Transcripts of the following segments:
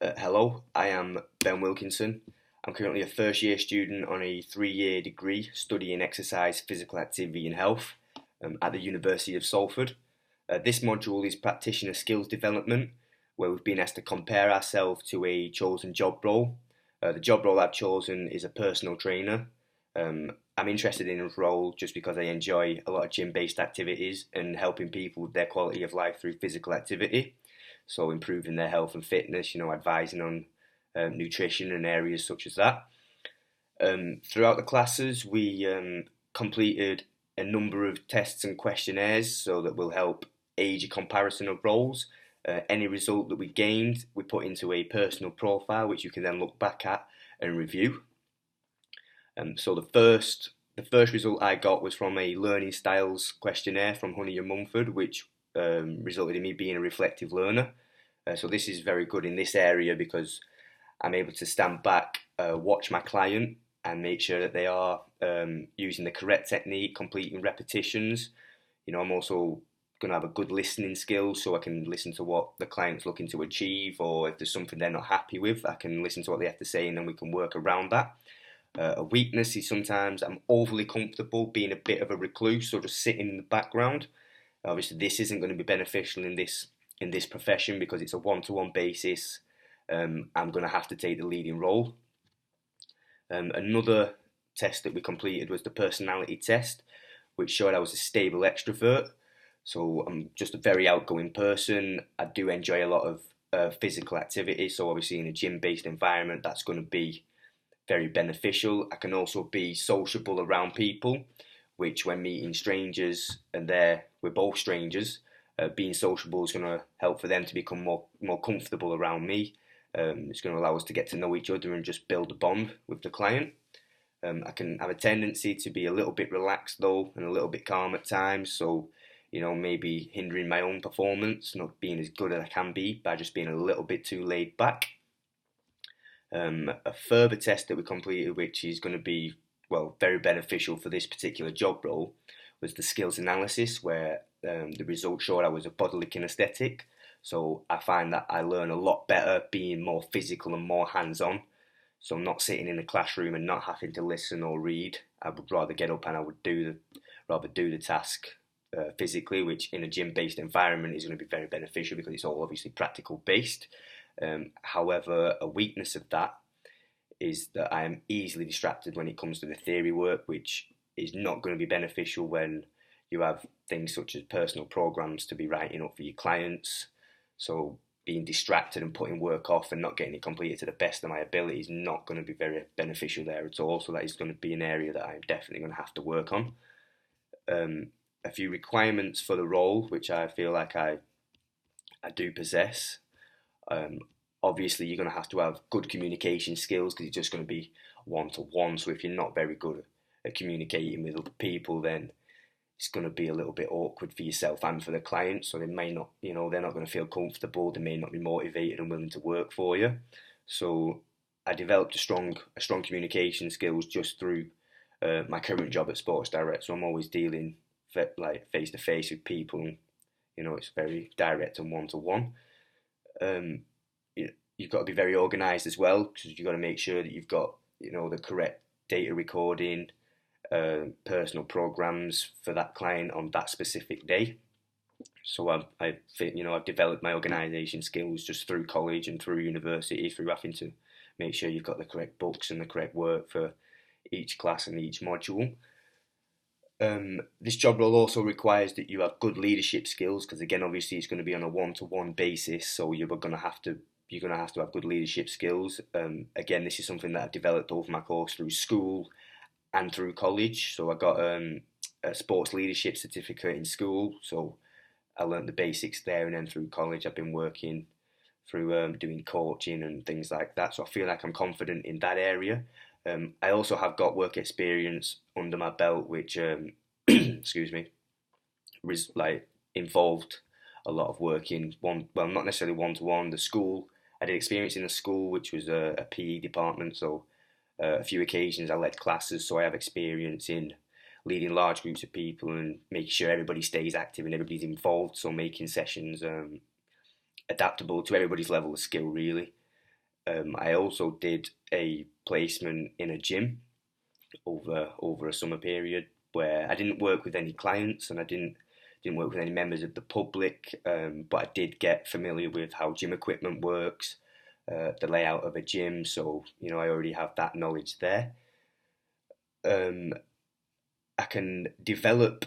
Hello, I am Ben Wilkinson. I'm currently a first year student on a 3-year degree studying exercise, physical activity and health at the University of Salford. This module is Practitioner Skills Development, where we've been asked to compare ourselves to a chosen job role. The job role I've chosen is a personal trainer. I'm interested in this role just because I enjoy a lot of gym-based activities and helping people with their quality of life through physical activity. So improving their health and fitness, advising on nutrition and areas such as that. Throughout the classes, we completed a number of tests and questionnaires so that will help age a comparison of roles. Any result that we gained, we put into a personal profile, which you can then look back at and review. So the first result I got was from a learning styles questionnaire from Honey and Mumford, which resulted in me being a reflective learner. So this is very good in this area because I'm able to stand back, watch my client, and make sure that they are using the correct technique, completing repetitions. I'm also going to have a good listening skill, so I can listen to what the client's looking to achieve, or if there's something they're not happy with, I can listen to what they have to say, and then we can work around that. A weakness is sometimes I'm overly comfortable being a bit of a recluse or just sitting in the background. Obviously, this isn't going to be beneficial in this profession because it's a one-to-one basis. I'm going to have to take the leading role. Another test that we completed was the personality test, which showed I was a stable extrovert. So I'm just a very outgoing person. I do enjoy a lot of physical activity. So obviously in a gym-based environment, that's going to be very beneficial. I can also be sociable around people, which when meeting strangers and we're both strangers, being sociable is going to help for them to become more comfortable around me. It's going to allow us to get to know each other and just build a bond with the client. I can have a tendency to be a little bit relaxed though and a little bit calm at times, so maybe hindering my own performance, not being as good as I can be by just being a little bit too laid back. A further test that we completed, which is going to be very beneficial for this particular job role, was the skills analysis, where the results showed I was a bodily kinesthetic. So I find that I learn a lot better being more physical and more hands-on. So not sitting in the classroom and not having to listen or read. I would rather get up and I would rather do the task physically, which in a gym-based environment is going to be very beneficial because it's all obviously practical based. However, a weakness of that is that I am easily distracted when it comes to the theory work, which is not going to be beneficial when you have things such as personal programs to be writing up for your clients. So being distracted and putting work off and not getting it completed to the best of my ability is not going to be very beneficial there at all. So that is going to be an area that I'm definitely going to have to work on. A few requirements for the role, which I feel like I do possess. Um, Obviously, you're going to have good communication skills because it's just going to be one to one. So if you're not very good at communicating with other people, then it's going to be a little bit awkward for yourself and for the client. So they may not, they're not going to feel comfortable. They may not be motivated and willing to work for you. So I developed a strong communication skills just through my current job at Sports Direct. So I'm always dealing like face to face with people. And, it's very direct and one to one. You've got to be very organised as well because you've got to make sure that you've got the correct data recording, personal programs for that client on that specific day. So I've developed my organisation skills just through college and through university, through having to make sure you've got the correct books and the correct work for each class and each module. This job role also requires that you have good leadership skills because again, obviously, it's going to be on a one-to-one basis, so you're going to have to have good leadership skills. Again, this is something that I've developed over my course through school and through college. So I got a sports leadership certificate in school, so I learnt the basics there, and then through college I've been working through doing coaching and things like that. So I feel like I'm confident in that area. I also have got work experience under my belt, which excuse me, like involved a lot of work in not necessarily one to one. The school I did experience in the school, which was a PE department. So a few occasions I led classes, so I have experience in leading large groups of people and making sure everybody stays active and everybody's involved. So making sessions adaptable to everybody's level of skill, really. I also did a placement in a gym over a summer period where I didn't work with any clients and I didn't work with any members of the public, but I did get familiar with how gym equipment works, the layout of a gym. So I already have that knowledge there. Um, I can develop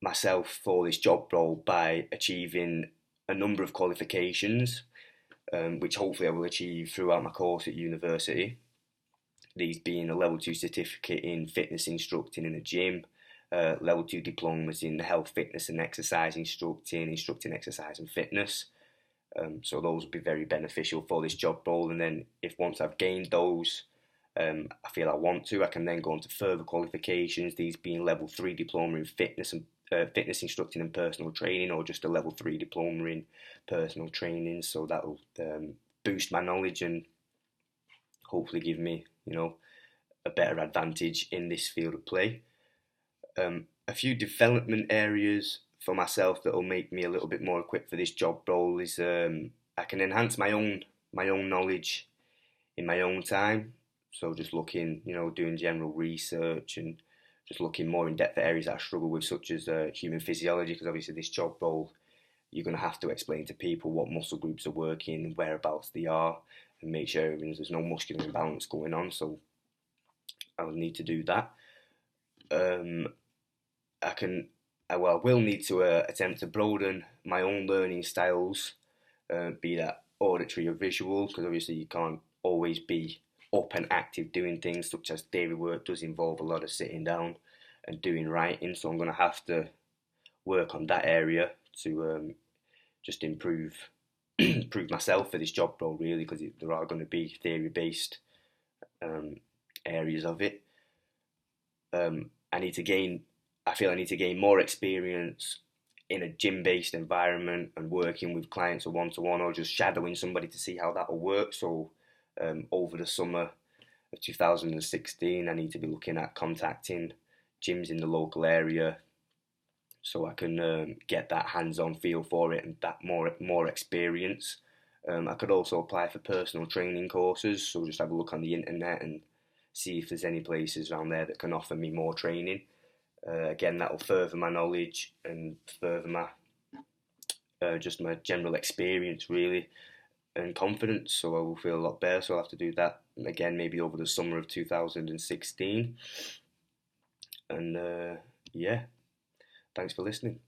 myself for this job role by achieving a number of qualifications, which hopefully I will achieve throughout my course at university. These being a level 2 certificate in fitness instructing in a gym, level 2 diplomas in health, fitness and exercise instructing exercise and fitness. So those would be very beneficial for this job role. And then if once I've gained those, I feel I want to, I can then go on to further qualifications, these being level 3 diploma in fitness and fitness instructing and personal training, or just a level 3 diploma in personal training. So that will boost my knowledge and hopefully give me, a better advantage in this field of play. A few development areas for myself that will make me a little bit more equipped for this job role is I can enhance my own knowledge in my own time. So just looking, doing general research and just looking more in depth at areas that I struggle with, such as human physiology, because obviously this job role, you're going to have to explain to people what muscle groups are working, whereabouts they are, and make sure there's no muscular imbalance going on. So I'll need to do that. I will need to attempt to broaden my own learning styles, be that auditory or visual, because obviously you can't always be up and active doing things, such as daily work does involve a lot of sitting down and doing writing. So I'm going to have to work on that area to just improve myself for this job role, really, because there are going to be theory-based areas of it. I feel I need to gain more experience in a gym-based environment and working with clients or one-to-one, or just shadowing somebody to see how that will work. So over the summer of 2016, I need to be looking at contacting gyms in the local area so I can get that hands-on feel for it and that more experience. I could also apply for personal training courses, so just have a look on the internet and see if there's any places around there that can offer me more training. Again, that will further my knowledge and further my just my general experience, really, and confidence, so I will feel a lot better. So I'll have to do that again, maybe over the summer of 2016. And yeah, thanks for listening.